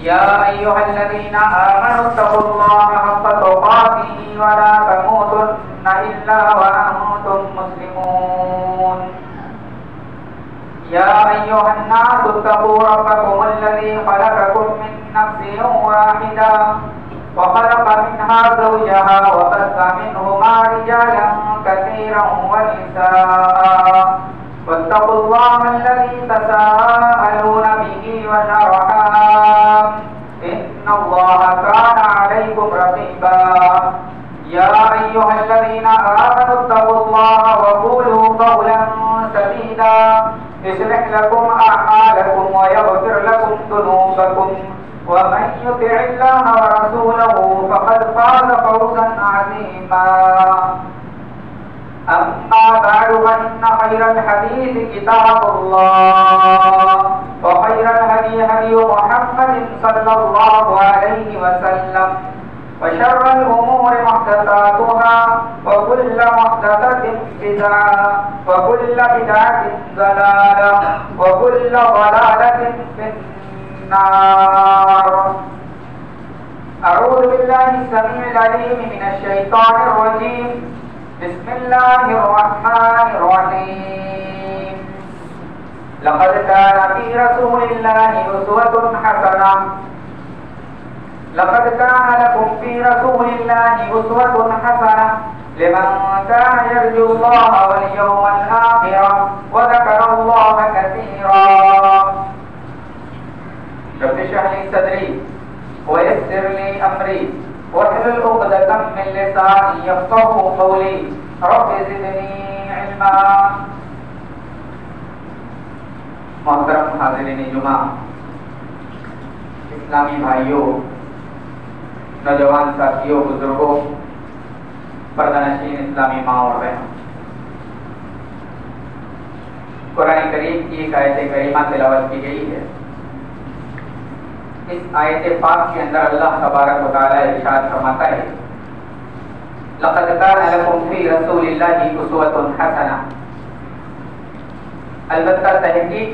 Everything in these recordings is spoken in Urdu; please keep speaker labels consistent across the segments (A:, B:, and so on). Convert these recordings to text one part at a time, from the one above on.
A: يا أيها الذين آمنوا اتقوا الله حق تقاته ولا تموتن إلا وأنتم مسلمون. يا أيها الناس اتقوا ربكم الذي خلقكم من نفس واحدة وخلق منها زوجها وبث منهما رجالا كثيرا ونساء واتقوا الله الذي تساءلون به والأرحام إن الله كان عليكم رقيبا. يا أيها الذين آمنوا اتقوا الله وقولوا قولا سديدا يصلح لكم أعمالكم ويغفر لكم ذنوبكم ومن يطع الله ورسوله فقد فاز فوزا عظيما. أما بعد فإن خير الحديث كتاب الله وخير الهدي هدي محمد صلى الله عليه وسلم وشر الأمور محدثاتها وكل محدثة بدعة وكل بدعة ضلالة وكل ضلالة في النار. أعوذ بالله السميع العليم من الشيطان الرجيم. بسم الله الرحمن الرحيم. لقد كان في رسول الله أسوة حسنة. لقد كان لكم في رسول الله أسوة حسنة لمن كان يرجو الله واليوم الآخر وذكر الله كثيرا. رب اشرح لي صدري ويسر لي أمري واحلل عقدة من لساني يفقهوا قولي رب زدني علما. محترم حاضرین جمعہ، اسلامی بھائیوں، نوجوان ساتھیوں، بزرگوں، پردہ نشین اسلامی ماں اور بہنوں، قرآن کریم کی ایک آیت کریمہ تلاوت کی گئی ہے. اس آیت پاک کے اندر اللہ تبارک و تعالی ارشاد فرماتا ہے لقد كان لكم في رسول الله أسوة حسنة. البتہ تحقیق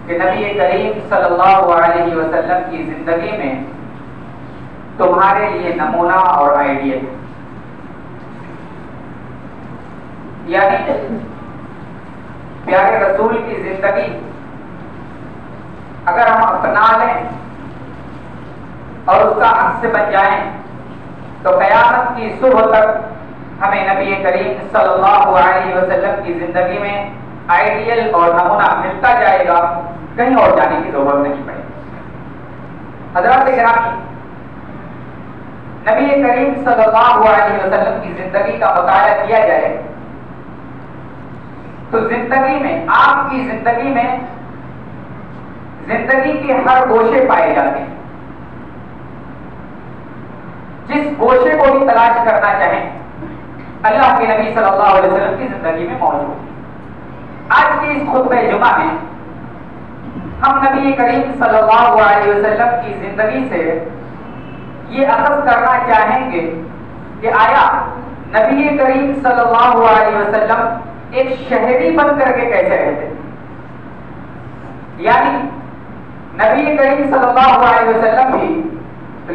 A: کہ نبی کریم صلی اللہ علیہ وسلم کی زندگی میں تمہارے لیے نمونہ اور آئیڈیل، یعنی پیارے رسول کی زندگی اگر ہم اپنا لیں اور اس کا عکس بن جائیں تو قیامت کی صبح تک ہمیں نبی کریم صلی اللہ علیہ وسلم کی زندگی میں آئیڈیل اور نمونہ ملتا جائے گا، کہیں اور جانے کی ضرورت نہیں پڑے. حضرات گرامی، نبی کریم صلی اللہ علیہ وسلم کی زندگی کا مطالعہ کیا جائے تو زندگی میں، آپ کی زندگی میں زندگی کے ہر گوشے پائے جاتے ہیں. جس گوشے کو بھی تلاش کرنا چاہیں اللہ کے نبی صلی اللہ علیہ وسلم کی زندگی میں موجود ہے. آج کی اس خطبہ جمعہ میں ہم نبی کریم صلی اللہ علیہ وسلم کی زندگی سے یہ اخذ کرنا چاہیں گے کہ آیا نبی کریم صلی اللہ علیہ وسلم ایک شہری بن کر کے کیسے رہتے، یعنی نبی کریم صلی اللہ علیہ وسلم بھی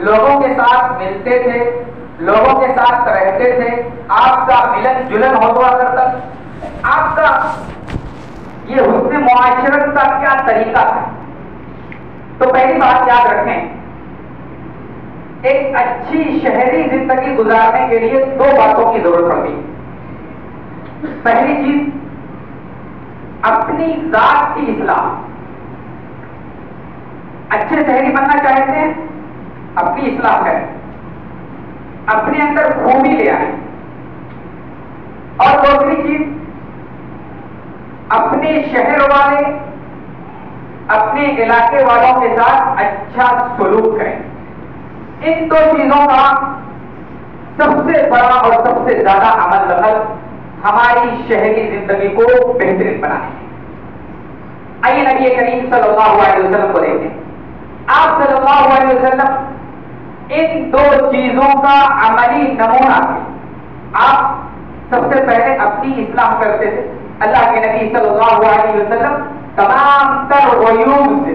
A: لوگوں کے ساتھ ملتے تھے، لوگوں کے ساتھ رہتے تھے، آپ کا ملن جلن ہوا کرتا. آپ کا یہ حسن معاشرت کا کیا طریقہ ہے؟ تو پہلی بات یاد رکھیں، ایک اچھی شہری زندگی گزارنے کے لیے دو باتوں کی ضرورت پڑتی ہے. پہلی چیز اپنی ذات کی اصلاح. اچھے شہری بننا چاہتے ہیں، اپنی اصلاح کریں، اپنے اندر خوبی لے آئیں. اور دوسری چیز اپنے شہر والے، اپنے علاقے والوں کے ساتھ اچھا سلوک کریں. ان دو چیزوں کا سب سے بڑا اور سب سے زیادہ عمل دخل ہماری شہری زندگی کو بہترین بنانے. آئیے نبی کریم صلی اللہ علیہ وسلم کو دیکھیں. آپ صلی اللہ علیہ وسلم ان دو چیزوں کا عملی نمونہ تھے. آپ سب سے پہلے اپنی اصلاح کرتے تھے. اللہ کے نبی صلی اللہ علیہ وسلم تمام تر عیوب سے،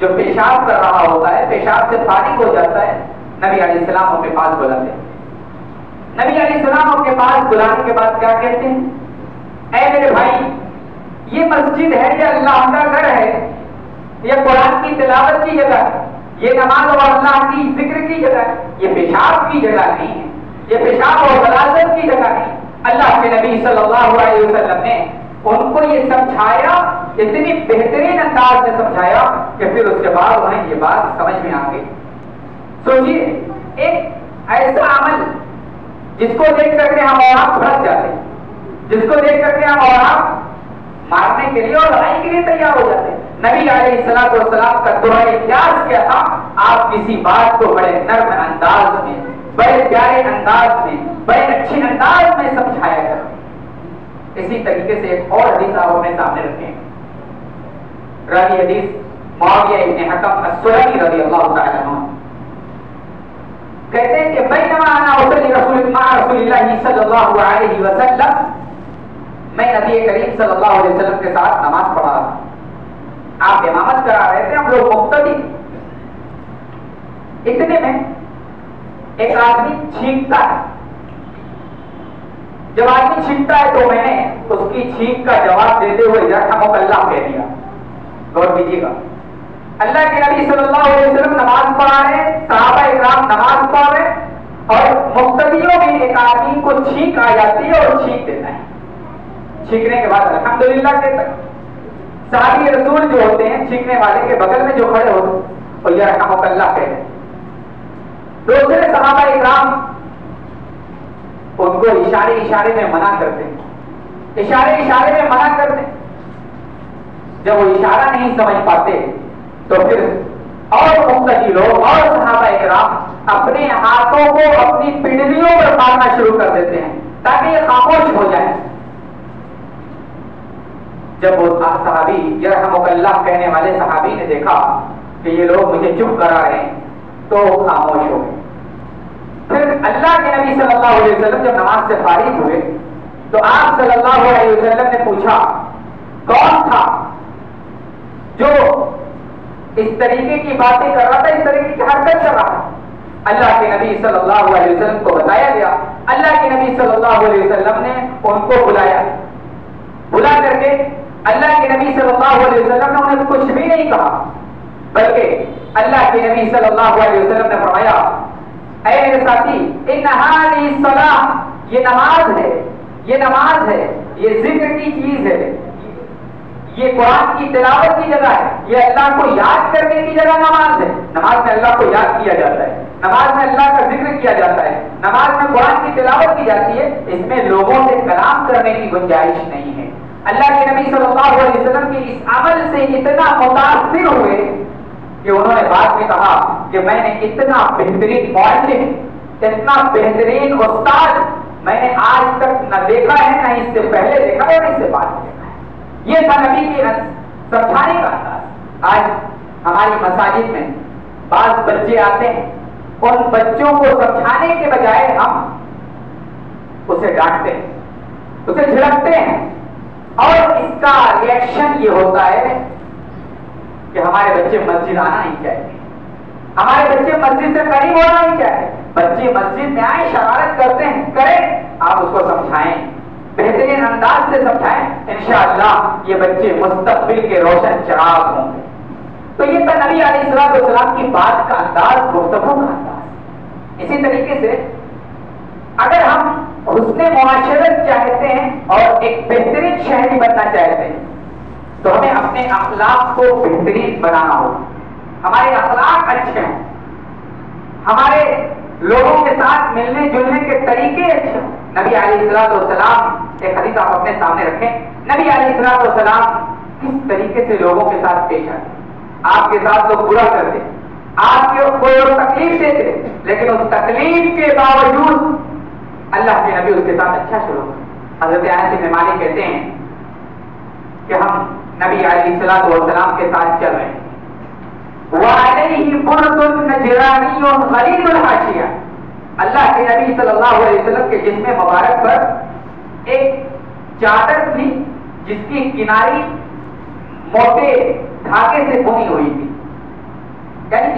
A: جو پیشاب کر رہا ہوتا ہے، پیشاب سے فارغ ہو جاتا ہے، نبی علیہ السلام اپنے پاس بلاتے ہیں. نبی علیہ السلام اپنے پاس بلانے کے بعد کیا کہتے ہیں؟ اے میرے بھائی، یہ مسجد ہے، یہ اللہ کا گھر ہے، یہ قرآن کی تلاوت کی جگہ ہے، یہ نماز اور اللہ کی ذکر کی جگہ ہے، یہ پیشاب کی جگہ نہیں ہے، یہ پیشاب اور غلاظت کی جگہ نہیں. اللہ کے نبی صلی اللہ علیہ وسلم نے ان کو یہ سمجھایا، اتنی بہترین انداز میں سمجھایا کہ پھر اس کے بعد انہیں یہ بات سمجھ میں آ گئی. سوچیے، ایک ایسا عمل جس کو دیکھ کر کے ہم اور آپ بھڑک جاتے ہیں، جس کو دیکھ کر کے ہم اور آپ مارنے کے لیے اور لڑائی کے لیے تیار ہو جاتے ہیں. نبی علیہ السلام کا دعا اخلاص کیا تھا؟ آپ کسی بات کو بڑے نرم انداز میں، بڑے پیارے انداز میں، بڑے اچھے انداز میں سمجھایا کرتے. اسی طریقے سے ایک اور حدیث آپ اپنے سامنے رکھیں. راوی حدیث معاویہ ابن حکم السلمی رضی اللہ تعالی عنہ کہتے ہیں کہ بینما انا اصلی رسول اللہ صلی اللہ علیہ وسلم، میں نبی کریم صلی اللہ علیہ وسلم کے ساتھ نماز پڑھا رہا تھا. آپ امامت کرا رہے تھے، ہم لوگ مقتدی. اتنے میں ایک آدمی چھینکتا ہے. جب آدمی چھینکتا ہے تو میں نے اس کی چھینک کا جواب دیتے ہوئے یرحمک اللہ کہہ دیا. غور کیجیے گا، اللہ کے نبی صلی اللہ علیہ وسلم نماز پڑھا رہے، صحابہ اکرام نماز پڑھ رہے، اور مقتدیوں میں ایک آدمی کو چھینک آ جاتی ہے اور چھینک دیتا ہے. چھینکنے کے بعد الحمدللہ کہتا ہے. صحابی رسول جو ہوتے ہیں چھینکنے والے کے بغل میں جو کھڑے ہوتے ہیں اور یرحمک اللہ کہتے ہیں. دوسرے صحابہ اکرام ان کو اشارے میں منع کرتے ہیں، اشارے میں منع کرتے ہیں. جب وہ اشارہ نہیں سمجھ پاتے تو پھر اور مقتدی لوگ اور صحابہ اکرام اپنے ہاتھوں کو اپنی پنڈلیوں پر مارنا شروع کر دیتے ہیں تاکہ یہ خاموش ہو جائے. جب وہ صحابی یرحمک اللہ کہنے والے صحابی نے دیکھا کہ یہ لوگ مجھے چپ کرا رہے ہیں تو خاموش ہو گئے. پھر اللہ کے نبی صلی اللہ علیہ وسلم جب نماز سے فارغ ہوئے تو آپ صلی اللہ علیہ وسلم نے پوچھا کون تھا جو اس طریقے کی باتیں کر رہا تھا، اس طریقے کی حرکت کر رہا تھا. اللہ کے نبی صلی اللہ علیہ وسلم کو بتایا گیا. اللہ کے نبی صلی اللہ علیہ وسلم نے ان کو بلایا. بلا کر کے اللہ کے نبی صلی اللہ علیہ وسلم نے انہیں کچھ بھی نہیں کہا، بلکہ اللہ کے نبی صلی اللہ علیہ وسلم نے فرمایا اے میرے ساتھی، ان هذه الصلاۃ، یہ نماز ہے، یہ نماز ہے، یہ ذکر کی چیز ہے، یہ قرآن کی تلاوت کی جگہ ہے، یہ اللہ کو یاد کرنے کی جگہ نماز ہے. نماز میں اللہ کو یاد کیا جاتا ہے، نماز میں اللہ کا ذکر کیا جاتا ہے، نماز میں قرآن کی تلاوت کی جاتی ہے. اس میں لوگوں سے کلام کرنے کی گنجائش نہیں ہے. اللہ کے نبی صلی اللہ علیہ وسلم کے اس عمل سے اتنا متاثر ہوئے کہ انہوں نے بعد میں کہا کہ میں نے اتنا بہترین معلم، اتنا بہترین استاد میں نے آج تک نہ دیکھا ہے، نہ اس سے پہلے دیکھا ہے، نہ اس سے بعد دیکھا ہے. یہ تھا نبی کی سمجھانے کا انداز. آج ہماری مساجد میں بعض بچے آتے ہیں، ان بچوں کو سمجھانے کے بجائے ہم اسے ڈانٹتے ہیں، اسے جھڑکتے ہیں، اور اس کا ریئیکشن یہ ہوتا ہے کہ ہمارے بچے مسجد آنا نہیں چاہتے، ہمارے بچے مسجد سے قریب ہونا نہیں چاہتے. بچے مسجد میں آئیں، شرارت کرتے ہیں، کریں، آپ اس کو سمجھائیں، بہترین انداز سے سمجھائیں. انشاءاللہ یہ بچے مستقبل کے روشن چراغ ہوں گے. تو یہ تھا نبی علیہ السلام کی بات کا انداز، گفتگو کا انداز. اسی طریقے سے اگر ہم حسن معاشرت چاہتے ہیں اور ایک بہترین شہری بننا چاہتے ہیں تو ہمیں اپنے اخلاق کو بہترین بنانا ہوگا. ہمارے اخلاق اچھے ہوں، ہمارے لوگوں کے ساتھ ملنے جلنے کے طریقے اچھے ہوں. نبی علیہ السلام، ایک حدیث آپ اپنے سامنے رکھیں، نبی علیہ السلام کس طریقے سے لوگوں کے ساتھ پیش آتے. آپ کے ساتھ لوگ برا کرتے، آپ کو کوئی اور تکلیف دیتے، لیکن اس تکلیف کے باوجود اللہ کے نبی اس کے ساتھ اچھا شروع. حضرت انس بن مالک کہتے ہیں کہ ہم نبی علیہ السلام کے ساتھ چل رہے ہیں، وعلیہ برد نجرانی غلیظ الحاشیہ. اللہ کے نبی صلی اللہ علیہ وسلم کے جسم مبارک پر ایک چادر تھی جس کی کناری موٹے دھاگے سے بنی ہوئی تھی.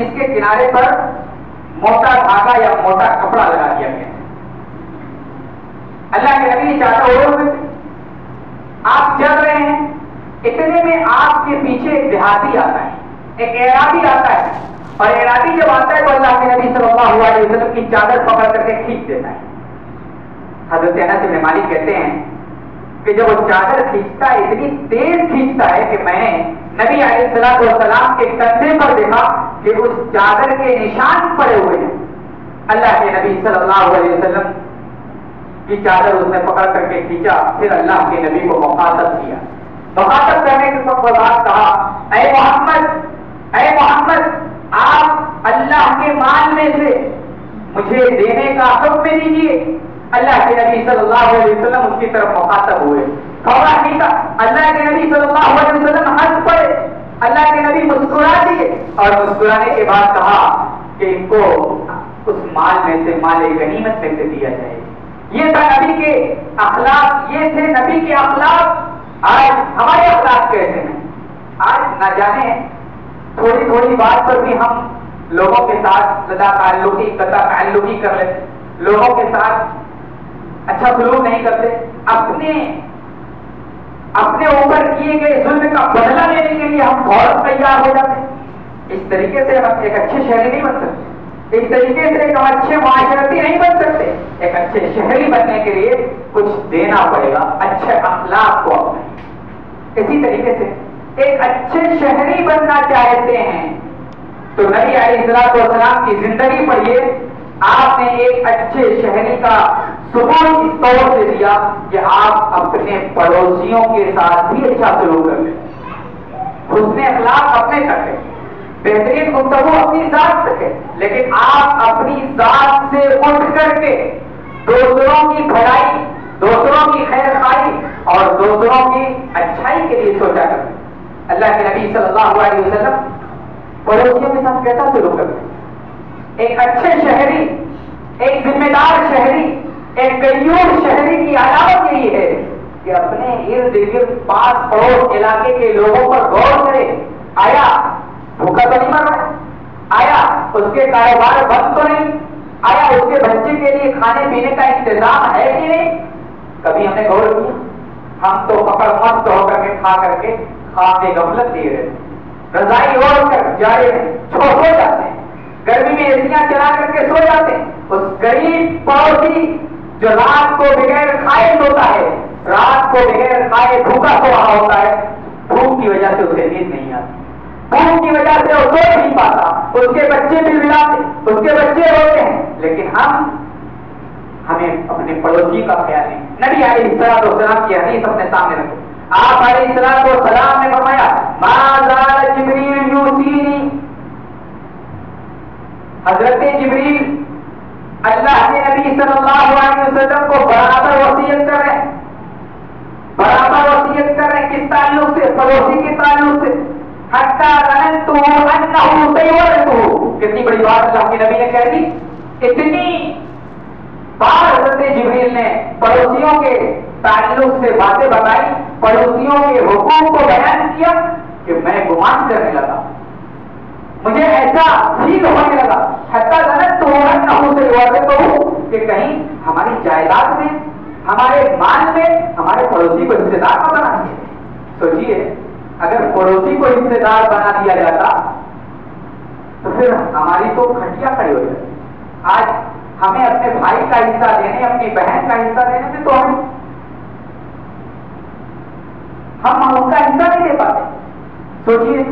A: جس کے کنارے پر موٹا دھاگا یا موٹا کپڑا لگا دیا گیا ہے. اللہ کے نبی چادر اوڑھے ہوئے تھے, آپ چل رہے ہیں, اتنے میں آپ کے پیچھے ایک دیہاتی آتا ہے, ایک اعرابی آتا ہے, اور اعرابی جب آتا ہے تو اللہ کے نبی صلی اللہ علیہ وسلم کی چادر پکڑ کر کے کھینچ دیتا ہے. حضرت انس بن مالک کہتے ہیں کہ جب وہ چادر کھینچتا ہے اتنی تیز کھینچتا ہے کہ میں نے نبی علیہ الصلوۃ والسلام کے کندھے پر دیکھا کہ اس چادر کے نشان پڑے ہوئے ہیں. اللہ کے نبی صلی اللہ علیہ وسلم کی چادر اس نے پکڑ کر کے کھینچا, پھر اللہ کے نبی کو مخاطب کیا. مخاطب کرنے کے بعد کہا, اے محمد, آپ اللہ کے مال میں سے مجھے دینے کا حکم دیجیے. اللہ کے نبی صلی اللہ علیہ وسلم اس کی طرف مخاطب ہوئے. تھوڑا نہیں تھا, اللہ کے نبی صلی اللہ علیہ وسلم ہنس پڑے, اللہ کے نبی مسکرا دیے, اور مسکرانے کے بعد کہا کہ ان کو اس مال میں سے, مال غنیمت میں سے دیا جائے. یہ تھا نبی کے اخلاق, یہ تھے نبی کے اخلاق. آج ہمارے اخلاق کیسے ہیں؟ آج نہ جانے تھوڑی تھوڑی بات پر بھی ہم لوگوں کے ساتھ قطع تعلقی کر لیتے, لوگوں کے ساتھ اچھا سلوک نہیں کرتے, اپنے اوپر کیے گئے ظلم کا بدلہ لینے کے لیے ہم فوراً تیار ہو جاتے ہیں. اس طریقے سے ہم ایک اچھے شہری نہیں بن سکتے, اس طریقے سے ایک ہم اچھے معاشرتی نہیں بن سکتے. ایک اچھے شہری بننے کے لیے کچھ دینا پڑے گا, اچھے اخلاق کو اپنائیں. اسی طریقے سے ایک اچھے شہری بننا چاہتے ہیں تو نبی علیہ الصلوۃ والسلام کی زندگی پڑھیے. آپ نے ایک اچھے شہری کا ثبوت اس طور سے دیا کہ آپ اپنے پڑوسیوں کے ساتھ بھی اچھا سلوک کرتے, حسن اخلاق اپنے تک ہے, بہترین گفتگو اپنی ذات تک ہے, لیکن آپ اپنی ذات سے اٹھ کر کے دوسروں کی بھلائی, دوسروں کی خیر خواہی اور دوسروں کی اچھائی کے لیے سوچا کرتے. اللہ کے نبی صلی اللہ علیہ وسلم پڑوسیوں کے ساتھ کیسا سلوک کرتے؟ ایک اچھے شہری, ایک ذمہ دار شہری, ایک غیور شہری کی علامت یہی ہے کہ اپنے ارد گرد پاس پڑوس علاقے کے لوگوں پر غور کرے. آیا بھوکا تو نہیں مر رہا, آیا اس کے کاروبار بند تو نہیں, آیا اس کے بچے کے لیے کھانے پینے کا انتظام ہے کہ نہیں. کبھی ہم نے غور کیا؟ ہم تو پکڑ مست ہو کر کے کھا کر کے خواب میں غفلت دیے رہے, رضائی اوڑھ کر جا رہے ہیں, سو جاتے ہیں, گرمی میں ایسیاں چلا کر کے سو جاتے ہیں. اس غریب پڑوسی جو رات کو بغیر کھائے سوتا ہے, رات کو بغیر کھائے بھوکا سو رہا ہوتا ہے, بھوک کی وجہ سے اسے نیند نہیں آتی, بھوک کی وجہ سے وہ سو نہیں پاتا, اس کے بچے بھی بلاتے, اس کے بچے روتے ہیں, لیکن ہمیں اپنے پڑوسی کا خیال نہیں. نبی علیہ الصلوۃ والسلام کی حدیث اپنے سامنے رکھو. آپ علیہ الصلوۃ والسلام نے فرمایا, ما زال جبریل یوصینی, حضرت جبریل اللہ کے نبی صلی اللہ علیہ وسلم کو برابر وصیت کر رہے ہیں, برابر وصیت کر رہے ہیں. کس تعلق سے؟ پڑوسی کے تعلق سے. حتی ظننت انہ سیورثہ, کتنی بڑی بات اللہ کے نبی نے کہہ دی. اتنی بار حضرت جبریل نے پڑوسیوں کے تعلق سے باتیں بتائی, پڑوسیوں کے حقوق کو بیان کیا کہ میں گمان کرنے لگا, مجھے ایسا فیل ہونے لگا. حتی ظننت انہ سیورثہ, کہ کہیں ہماری جائیداد میں, ہمارے مال میں ہمارے پڑوسی کو حصے دار نہ بنا دیا. سوچیے, اگر پڑوسی کو حصے دار بنا دیا جاتا تو پھر ہماری تو کھٹیا کھڑی ہو جاتی. آج ہمیں اپنے بھائی کا حصہ دینے, اپنی بہن کا حصہ دینے میں تو ہم ان کا حصہ نہیں دے پاتے. سوچیے,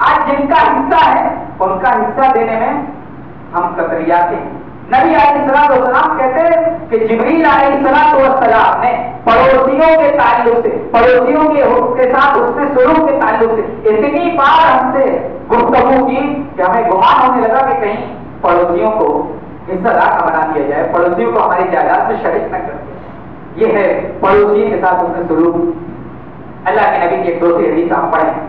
A: آج جن کا حصہ ہے ان کا حصہ دینے میں ہم کتریاتے ہیں. نبی علیہ الصلوۃ والسلام کہتے ہیں کہ جبریل علیہ الصلوۃ والسلام نے پڑوسیوں کے تعلق سے, پڑوسیوں کے ساتھ اس میں سلوک کے تعلق سے اتنی بار ہم سے گفتگو کی کہ ہمیں گمان ہونے لگا کہ کہیں پڑوسیوں کو حصہ دار نہ بنا دیا جائے, پڑوسیوں کو ہماری جائیداد میں شریک نہ کر دیا جائے. یہ ہے پڑوسی کے ساتھ اس میں سلوک. اللہ کے نبی کی ایک دوسری حدیث آپ پڑھیں.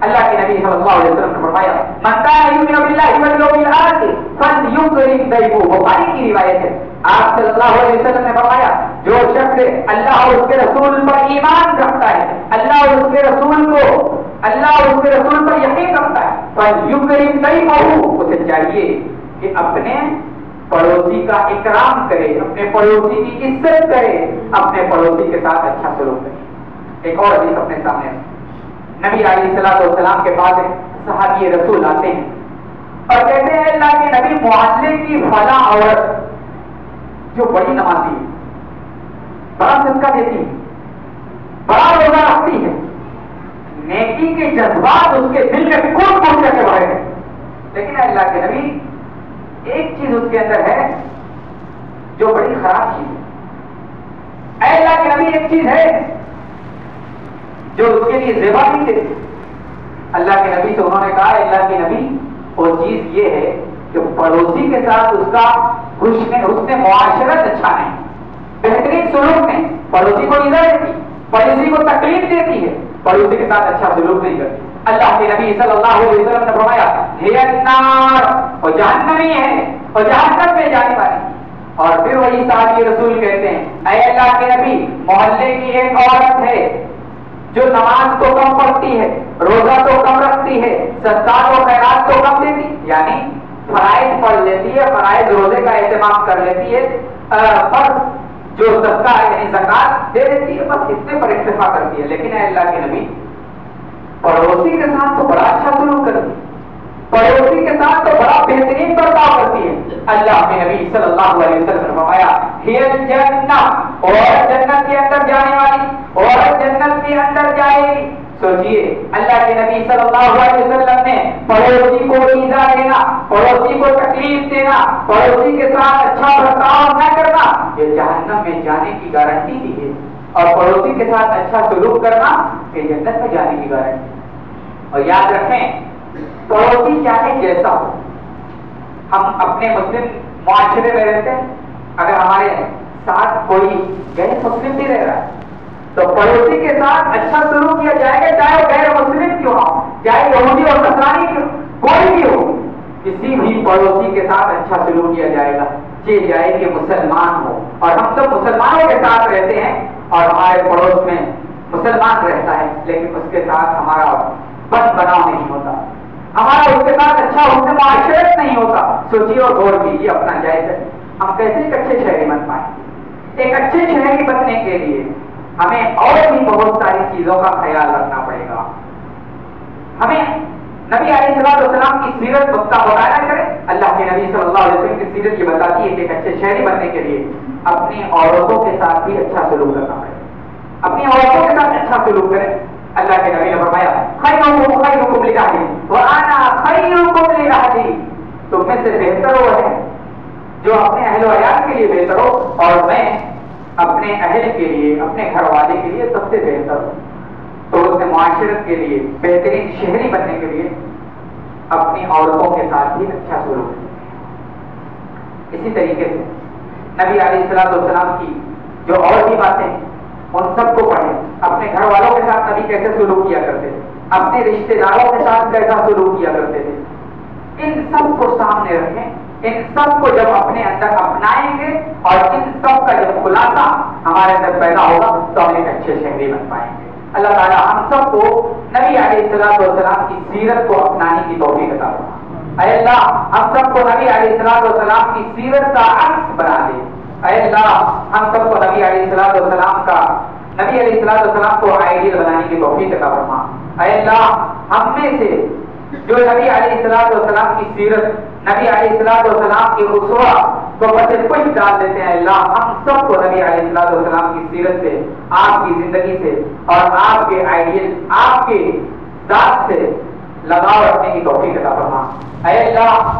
A: اللہ کے نبی صلی اللہ علیہ وسلم نے فرمایا, من کان یؤمن باللہ والیوم الآخر فلیکرم ضیفہ, بخاری کی روایت ہے. آپ صلی اللہ علیہ وسلم نے فرمایا, جو شخص اللہ اور اس کے رسول پر ایمان رکھتا ہے, اللہ اور اس کے رسول پر یقین رکھتا ہے, فلیکرم یکرم ضیفہ، اسے چاہیے کہ اپنے پڑوسی کا اکرام کرے، اپنے پڑوسی کی عزت کرے، اپنے پڑوسی کے ساتھ اچھا سلوک کرے۔ ایک اور حدیث اپنے سامنے، نبی علیہ الصلوۃ والسلام کے پاس صحابی رسول آتے ہیں اور کہتے ہیں اللہ کے نبی، محلے کی فلاں عورت جو بڑی نمازی ہے، بڑا صدقہ دیتی ہے، بڑا روزہ رکھتی ہے، نیکی کے جذبات اس کے دل میں کون کون کر کے بڑھے ہیں، لیکن اللہ کے نبی ایک چیز اس کے اندر ہے جو بڑی خراب چیز ہے۔ اے اللہ کے نبی، ایک چیز ہے جو اس کے لیے زیبا نہیں دیتی۔ اللہ کے نبی سے انہوں نے کہا، اللہ کے نبی، وہ چیز یہ ہے کہ پڑوسی کے ساتھ اس کا حسن معاشرت اچھا نہیں، بہترین سلوک نہیں، پڑوسی کو ایذا دیتی، پڑوسی کو تکلیف دیتی ہے، پڑوسی کے ساتھ اچھا سلوک نہیں کرتی۔ اللہ کے نبی صلی اللہ علیہ وسلم نے فرمایا، ہی النار، وہ جہنمی ہے، وہ جہنم میں جانے والی۔ اور پھر وہی صحابی رسول کہتے ہیں، اے اللہ کے نبی، محلے کی ایک عورت ہے جو نماز تو کم پڑھتی ہے، روزہ تو کم رکھتی ہے، صدقات و خیرات تو کم دیتی، یعنی فرائض پڑھ لیتی ہے، فرائض روزے کا اہتمام کر لیتی ہے، فرض جو صدقہ ہے یعنی زکات دے دیتی ہے، بس اتنے پر اکتفا کرتی ہے، لیکن اے اللہ کے نبی، پڑوسی کے ساتھ تو بڑا اچھا سلوک کرتی ہے، پڑوسی کے ساتھ تو بڑا بہترین برتاؤ کرتی ہے۔ اللہ کے نبی صلی اللہ علیہ وسلم نے فرمایا، ہی الجنہ، اور جنت کے اندر جانے والی، اور جنت کے اندر جائے گی۔ سوچئے، اللہ کے نبی صلی اللہ علیہ وسلم نے پڑوسی کو ایذا دینا، پڑوسی کو تکلیف دینا، پڑوسی کے ساتھ اچھا برتاؤ نہ کرنا، یہ جہنم میں جانے کی گارنٹی دی ہے، اور پڑوسی کے ساتھ اچھا سلوک کرنا کہ جنت میں جانے کی گارنٹی۔ اور یاد رکھیں، پڑوسی چاہے جیسا ہو، ہم اپنے مسلم معاشرے میں رہتے ہیں، اگر ہمارے ساتھ کوئی غیر مسلم بھی رہ رہا ہے تو پڑوسی کے ساتھ اچھا سلوک کیا جائے گا، چاہے وہ غیر مسلم کیوں ہو، چاہے یہودی اور نصرانی کیوں، کوئی بھی ہو، کسی بھی پڑوسی کے ساتھ اچھا سلوک کیا جائے گا، یہ جائے کہ مسلمان ہو۔ اور ہم سب مسلمانوں کے ساتھ رہتے ہیں اور ہمارے پڑوس میں مسلمان رہتا ہے، لیکن اس کے ساتھ ہمارا بد بناؤ نہیں ہوتا، ہمارا اس کے ساتھ اچھا حسن معاشرت نہیں ہوتا۔ سوچیے اور غور کیجیے اپنا جائزہ، ہم کیسے ایک اچھے شہری بن پائیں؟ ایک اچھے شہری بننے کے لیے ہمیں اور بھی بہت ساری چیزوں کا خیال رکھنا پڑے گا۔ ہمیں نبی علیہ الصلوۃ والسلام کی سیرت کا مطالعہ کریں۔ اللہ کے نبی صلی اللہ علیہ وسلم کی سیرت یہ بتاتی ہے کہ ایک اچھے شہری بننے کے لیے اپنی عورتوں کے ساتھ بھی اچھا سلوک کرنا پڑے گا، اپنی عورتوں کے ساتھ اچھا سلوک کریں۔ اللہ کے نبی نے فرمایا، خیرکم خیرکم لأہلہ وأنا خیرکم لأہلی، تم میں سے بہتر وہ ہے جو اپنے اہل و عیال کے لیے بہتر ہو، اور میں اپنے اہل کے لیے، اپنے گھر والے کے لیے سب سے بہتر ہوں۔ تو اس نے معاشرت کے لیے، بہترین شہری بننے کے لیے اپنی عورتوں کے ساتھ بھی اچھا سلوک کریں۔ اسی طریقے سے نبی علیہ الصلوۃ والسلام کی جو اور بھی باتیں ان سب کو پڑھیں۔ اپنے گھر والوں کے ساتھ نبی کیسے سلوک کیا کرتے تھے، اپنے رشتہ داروں کے ساتھ کیسا سلوک کیا کرتے تھے، ان سب کو سامنے رکھیں۔ ان سب کو جب اپنے اندر اپنائیں گے اور ان سب کا جب خلاصہ ہمارے اندر پیدا ہوگا تو ہم ایک اچھے شہری بن پائیں گے۔ اللہ تعالیٰ ہم سب کو نبی علیہ الصلوۃ والسلام کی سیرت کو اپنانے کی توفیق عطا فرما۔ اے اللہ، ہم سب کو نبی علیہ الصلوۃ والسلام کی سیرت کا عکس بنا دے۔ اے اللہ، ہم سب کو نبی علیہ الصلوۃ والسلام کا، نبی علیہ الصلوۃ والسلام کو آئیڈیل بنانے کی توفیق عطا فرما۔ اے اللہ، ہم میں سے جو نبی علیہ الصلوۃ والسلام کی سیرت، نبی علیہ الصلوۃ والسلام کی اسوہ کو پس پش ڈال دیتے ہیں، اللہ ہم سب کو نبی علیہ الصلوۃ والسلام کی سیرت سے، آپ کی زندگی سے اور آپ کے آئیڈیل، آپ کے ذات سے لگاؤ رکھنے کی توفیق عطا فرما۔ اے اللہ